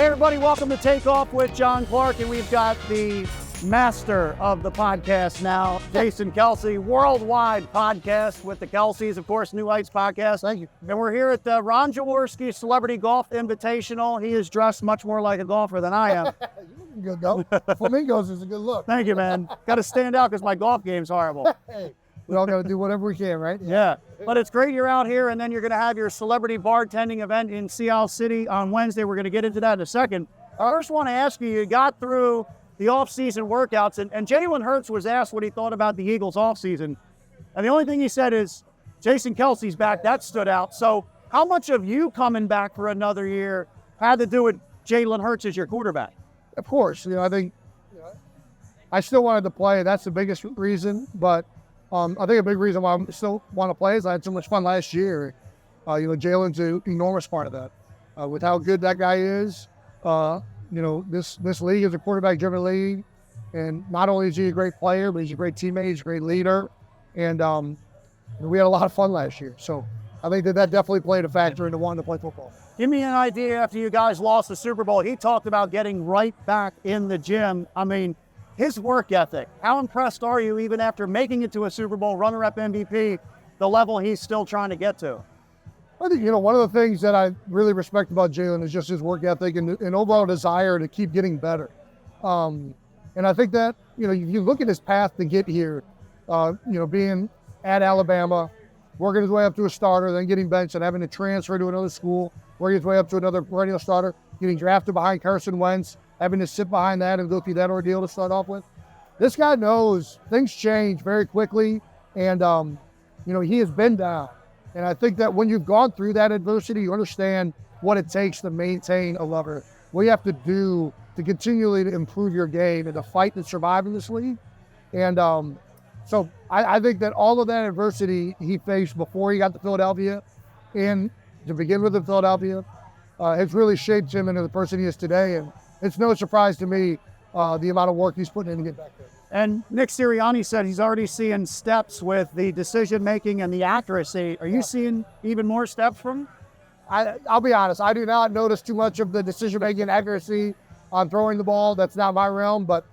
Hey everybody, welcome to Takeoff with John Clark, and we've got the master of the podcast now, Jason Kelce, worldwide podcast with the Kelces, of course, New Heights podcast. Thank you. And we're here at the Ron Jaworski Celebrity Golf Invitational. He is dressed much more like a golfer than I am. Good go. Flamingos is a good look. Thank you, man. Got to stand out because my golf game's horrible. Hey, we all got to do whatever we can, right? Yeah, but it's great you're out here, and then you're going to have your celebrity bartending event in Sea Isle City on Wednesday. We're going to get into that in a second. I first want to ask you, you got through the offseason workouts, and Jalen Hurts was asked what he thought about the Eagles offseason, and the only thing he said is, Jason Kelce's back. That stood out. So how much of you coming back for another year had to do with Jalen Hurts as your quarterback? Of course. I think I still wanted to play. That's the biggest reason, but I think a big reason why I still want to play is I had so much fun last year. Jalen's an enormous part of that. With how good that guy is, this league is a quarterback-driven league, and not only is he a great player, but he's a great teammate, he's a great leader, and we had a lot of fun last year. So I think that definitely played a factor into wanting to play football. Give me an idea after you guys lost the Super Bowl. He talked about getting right back in the gym. I mean, his work ethic, how impressed are you even after making it to a Super Bowl, runner-up MVP, the level he's still trying to get to? I think, one of the things that I really respect about Jalen is just his work ethic and overall desire to keep getting better. And I think that, if you look at his path to get here, being at Alabama, working his way up to a starter, then getting benched and having to transfer to another school, working his way up to another perennial starter, getting drafted behind Carson Wentz, having to sit behind that and go through that ordeal to start off with. This guy knows things change very quickly, and, he has been down. And I think that when you've gone through that adversity, you understand what it takes to maintain a level, what you have to do to continually to improve your game and to fight to survive in this league. And so I think that all of that adversity he faced before he got to Philadelphia and to begin with in Philadelphia has really shaped him into the person he is today. And it's no surprise to me the amount of work he's putting in to get back there. And Nick Sirianni said he's already seeing steps with the decision-making and the accuracy. Are you seeing even more steps from him? I'll be honest, I do not notice too much of the decision-making and accuracy on throwing the ball. That's not my realm. But,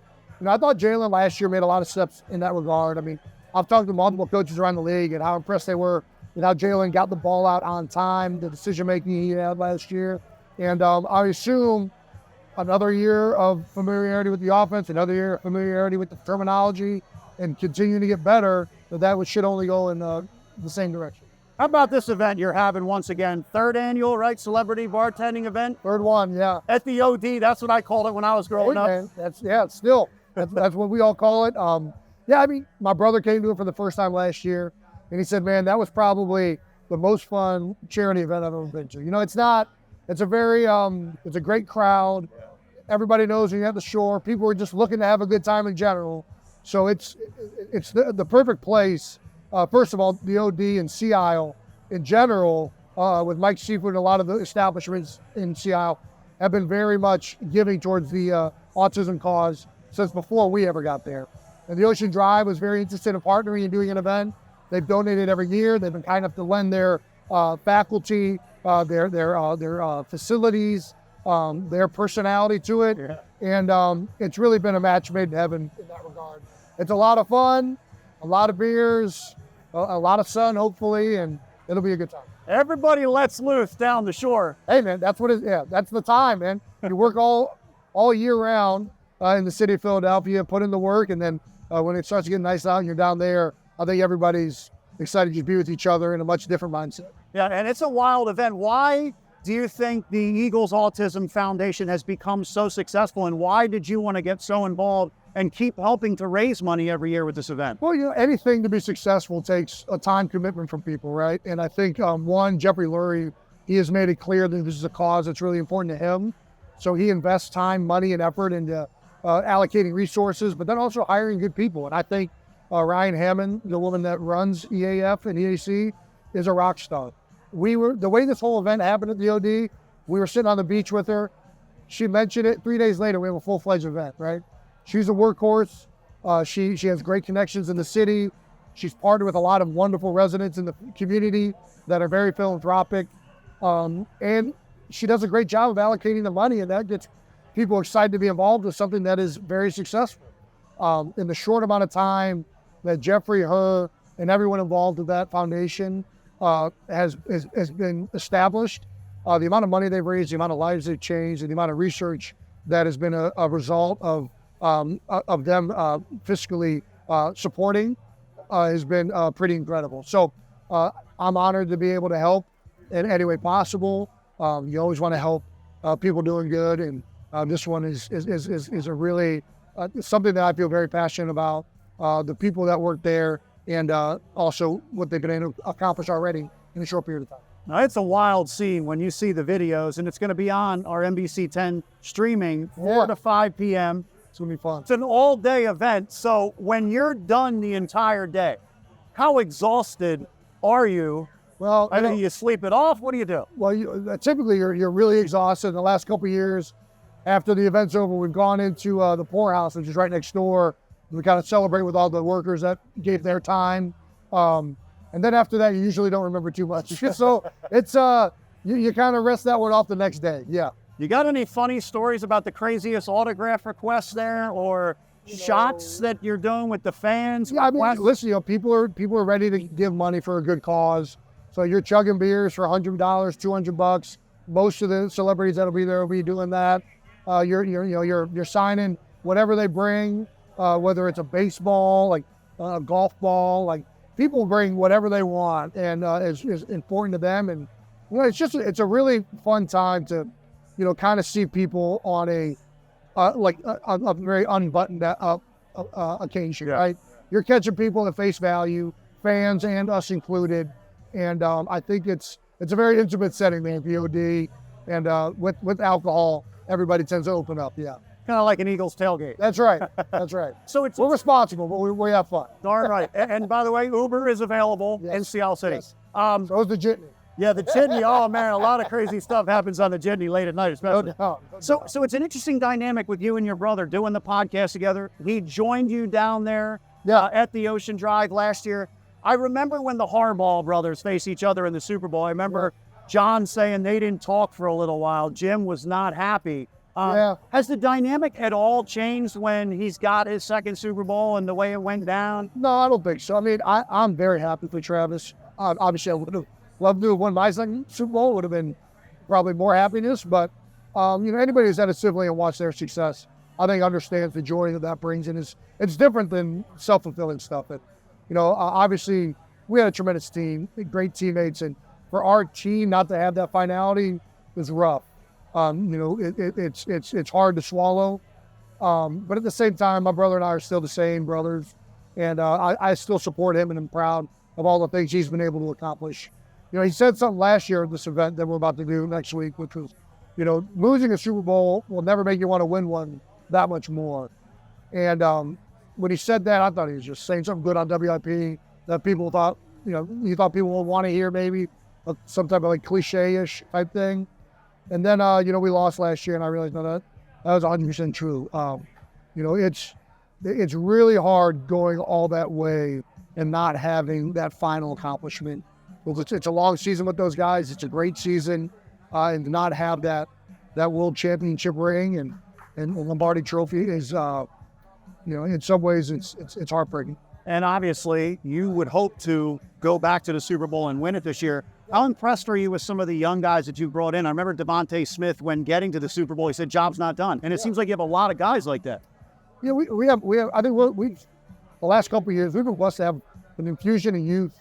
I thought Jalen last year made a lot of steps in that regard. I mean, I've talked to multiple coaches around the league and how impressed they were with how Jalen got the ball out on time, the decision-making he had last year. And I assume another year of familiarity with the offense, another year of familiarity with the terminology, and continuing to get better, that should only go in the same direction. How about this event you're having once again? Third annual, right? Celebrity bartending event? Third one, yeah. At the OD, that's what I called it when I was growing up. Man, that's what we all call it. My brother came to it for the first time last year, and he said, man, that was probably the most fun charity event I've ever been to. It's a great crowd. Everybody knows when you're at the shore. People are just looking to have a good time in general. So it's the perfect place. First of all, the OD and Sea Isle in general, with Mike Seafood and a lot of the establishments in Sea Isle, have been very much giving towards the autism cause since before we ever got there. And the Ocean Drive was very interested in partnering and doing an event. They've donated every year. They've been kind enough to lend their faculty, their facilities, their personality to it. Yeah. And it's really been a match made in heaven in that regard. It's a lot of fun, a lot of beers, a lot of sun, hopefully, and it'll be a good time. Everybody lets loose down the shore. Hey, man, that's the time, man. You work all year round in the city of Philadelphia, put in the work, and then when it starts to get nice out and you're down there, I think everybody's excited to be with each other in a much different mindset. Yeah, and it's a wild event. Why do you think the Eagles Autism Foundation has become so successful, and why did you want to get so involved and keep helping to raise money every year with this event? Well, anything to be successful takes a time commitment from people, right? And I think, Jeffrey Lurie, he has made it clear that this is a cause that's really important to him. So he invests time, money, and effort into allocating resources, but then also hiring good people. And I think Ryan Hammond, the woman that runs EAF and EAC, is a rock star. The way this whole event happened at the OD, we were sitting on the beach with her. She mentioned it. 3 days later, we have a full-fledged event, right? She's a workhorse. She has great connections in the city. She's partnered with a lot of wonderful residents in the community that are very philanthropic. And she does a great job of allocating the money, and that gets people excited to be involved with something that is very successful. In the short amount of time that Jeffrey, her, and everyone involved with that foundation has been established, the amount of money they've raised, the amount of lives they've changed, and the amount of research that has been a result of them fiscally supporting has been pretty incredible. So I'm honored to be able to help in any way possible. You always want to help people doing good, and this one is a really something that I feel very passionate about. The people that work there, and also what they've been able to accomplish already in a short period of time. Now, it's a wild scene when you see the videos, and it's going to be on our NBC 10 streaming 4 to 5 p.m. It's going to be fun. It's an all-day event. So when you're done the entire day, how exhausted are you? Well, I mean, you sleep it off? What do you do? Well, typically you're really exhausted. In the last couple of years, after the event's over, we've gone into the poorhouse, which is right next door. We kind of celebrate with all the workers that gave their time. And then after that, you usually don't remember too much. So it's you kind of rest that one off the next day. Yeah. You got any funny stories about the craziest autograph requests there, or shots that you're doing with the fans? Yeah, I mean, listen, people are ready to give money for a good cause. So you're chugging beers for $100, $200. Most of the celebrities that'll be there will be doing that. You're signing whatever they bring, whether it's a baseball, like a golf ball, like people bring whatever they want, and is important to them. And it's a really fun time to, kind of see people on a very unbuttoned occasion, right? You're catching people at face value, fans and us included. And I think it's a very intimate setting, man, POD. And with alcohol, everybody tends to open up, yeah. Kind of like an Eagles tailgate. That's right, that's right. So we're responsible, but we have fun. Darn right. And by the way, Uber is available in Seattle City. Yes. So is the Jitney. Yeah, the Jitney. Oh man, a lot of crazy stuff happens on the Jitney late at night, especially. No doubt. So it's an interesting dynamic with you and your brother doing the podcast together. He joined you down there at the Ocean Drive last year. I remember when the Harbaugh brothers faced each other in the Super Bowl. I remember John saying they didn't talk for a little while. Jim was not happy. Has the dynamic at all changed when he's got his second Super Bowl and the way it went down? No, I don't think so. I mean, I'm very happy for Travis. Obviously, I would have loved to have won my second Super Bowl. Would have been probably more happiness. But, anybody who's had a sibling and watched their success, I think understands the joy that brings. And it's different than self-fulfilling stuff. And, obviously, we had a tremendous team, great teammates. And for our team not to have that finality was rough. It's hard to swallow. But at the same time, my brother and I are still the same brothers. And I still support him, and I'm proud of all the things he's been able to accomplish. He said something last year at this event that we're about to do next week, which was, losing a Super Bowl will never make you want to win one that much more. And when he said that, I thought he was just saying something good on WIP that people thought, he thought people would want to hear, maybe some type of like cliche-ish type thing. And then, we lost last year, and I realized that was 100% true. It's really hard going all that way and not having that final accomplishment. It's a long season with those guys. It's a great season, and to not have that world championship ring and Lombardi trophy is, in some ways it's heartbreaking. And obviously, you would hope to go back to the Super Bowl and win it this year. How impressed are you with some of the young guys that you brought in? I remember Devontae Smith, when getting to the Super Bowl, he said, "Job's not done." And it seems like you have a lot of guys like that. Yeah, we have. I think the last couple of years, we've been blessed to have an infusion of youth,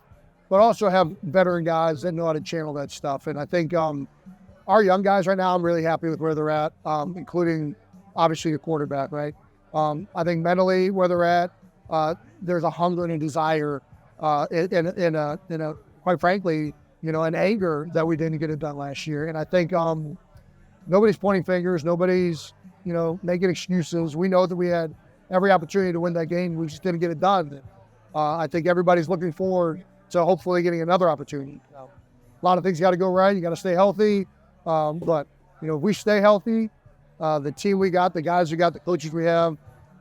but also have veteran guys that know how to channel that stuff. And I think our young guys right now, I'm really happy with where they're at, including obviously the quarterback, right? I think mentally where they're at, there's a hunger and a desire, in a quite frankly, an anger that we didn't get it done last year. And I think nobody's pointing fingers, nobody's, making excuses. We know that we had every opportunity to win that game. We just didn't get it done. I think everybody's looking forward to hopefully getting another opportunity. A lot of things got to go right. You got to stay healthy. But, if we stay healthy, the team we got, the guys we got, the coaches we have,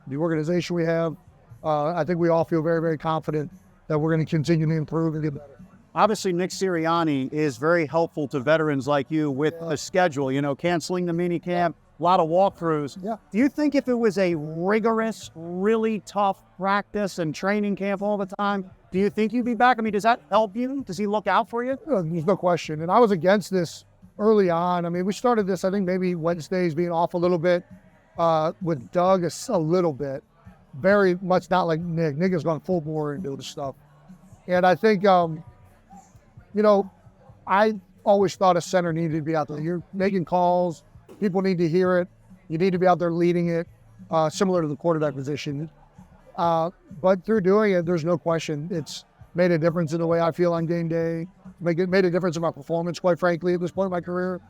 the organization we have, I think we all feel very, very confident that we're going to continue to improve and get better. Obviously, Nick Sirianni is very helpful to veterans like you with the schedule, canceling the mini camp, a lot of walkthroughs. Yeah. Do you think if it was a rigorous, really tough practice and training camp all the time, do you think you'd be back? I mean, does that help you? Does he look out for you? There's no question. And I was against this early on. I mean, we started this, I think maybe Wednesdays being off a little bit, with Doug a little bit. Very much not like Nick. Nick has gone full bore and doing stuff. And I think, I always thought a center needed to be out there. You're making calls. People need to hear it. You need to be out there leading it, similar to the quarterback position. But through doing it, there's no question it's made a difference in the way I feel on game day. Made a difference in my performance, quite frankly, at this point in my career.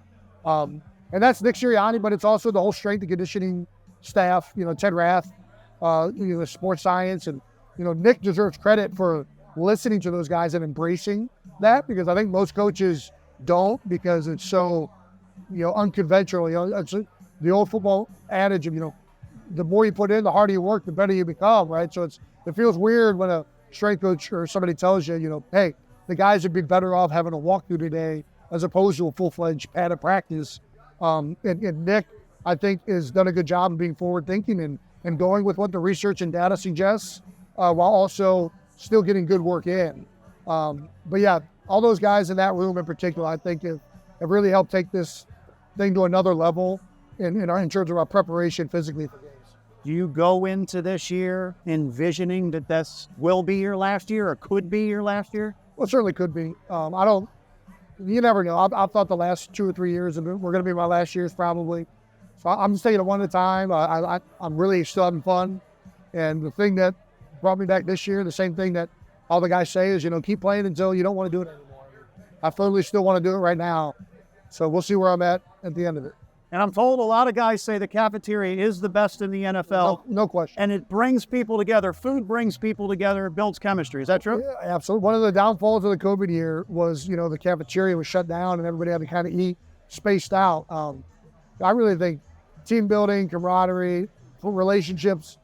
And that's Nick Sirianni, but it's also the whole strength and conditioning staff, Ted Rath, the sports science. And, Nick deserves credit for listening to those guys and embracing that, because I think most coaches don't, because it's so, unconventional. It's the old football adage of, the more you put in, the harder you work, the better you become, right? So it feels weird when a strength coach or somebody tells you, hey, the guys would be better off having a walkthrough today as opposed to a full-fledged padded practice. And Nick, I think, has done a good job of being forward-thinking and going with what the research and data suggests, while also still getting good work in. But yeah, all those guys in that room in particular, I think have really helped take this thing to another level in terms of our preparation physically for games. Do you go into this year envisioning that this will be your last year or could be your last year? Well, it certainly could be. You never know. I've thought the last 2 or 3 years were going to be my last years probably. So I'm just taking it one at a time. I'm really still having fun. And the thing that brought me back this year, the same thing that all the guys say is, keep playing until you don't want to do it anymore. I firmly still want to do it right now. So we'll see where I'm at the end of it. And I'm told a lot of guys say the cafeteria is the best in the NFL. No question. And it brings people together. Food brings people together, builds chemistry. Is that true? Yeah, absolutely. One of the downfalls of the COVID year was, the cafeteria was shut down and everybody had to kind of eat spaced out. I really think team building, camaraderie, relationships,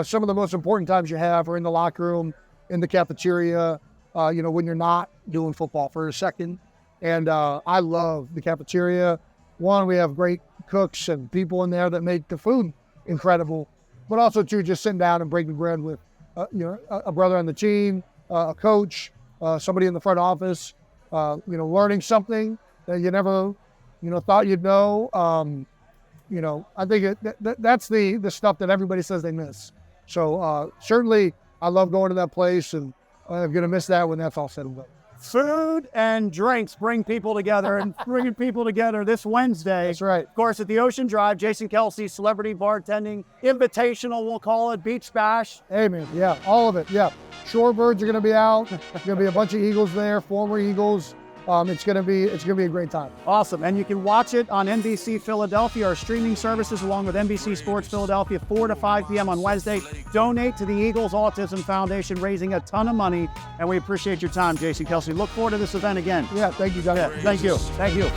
some of the most important times you have are in the locker room, in the cafeteria, when you're not doing football for a second. And I love the cafeteria. One, we have great cooks and people in there that make the food incredible, but also two, just sitting down and breaking bread with, a brother on the team, a coach, somebody in the front office, learning something that you never, thought you'd know. I think that's the stuff that everybody says they miss. So certainly I love going to that place, and I'm going to miss that when that's all said and done. Food and drinks bring people together, and bringing people together this Wednesday. That's right. Of course, at the Ocean Drive, Jason Kelce, celebrity bartending, invitational, we'll call it, beach bash. Hey, man, yeah, all of it, yeah. Shorebirds are going to be out. There's going to be a bunch of Eagles there, former Eagles. It's going to be a great time. Awesome. And you can watch it on NBC Philadelphia, our streaming services, along with NBC Sports Philadelphia, 4 to 5 p.m. on Wednesday. Donate to the Eagles Autism Foundation, raising a ton of money. And we appreciate your time, Jason Kelce. Look forward to this event again. Yeah, thank you, Doug. Yeah, thank you. Thank you.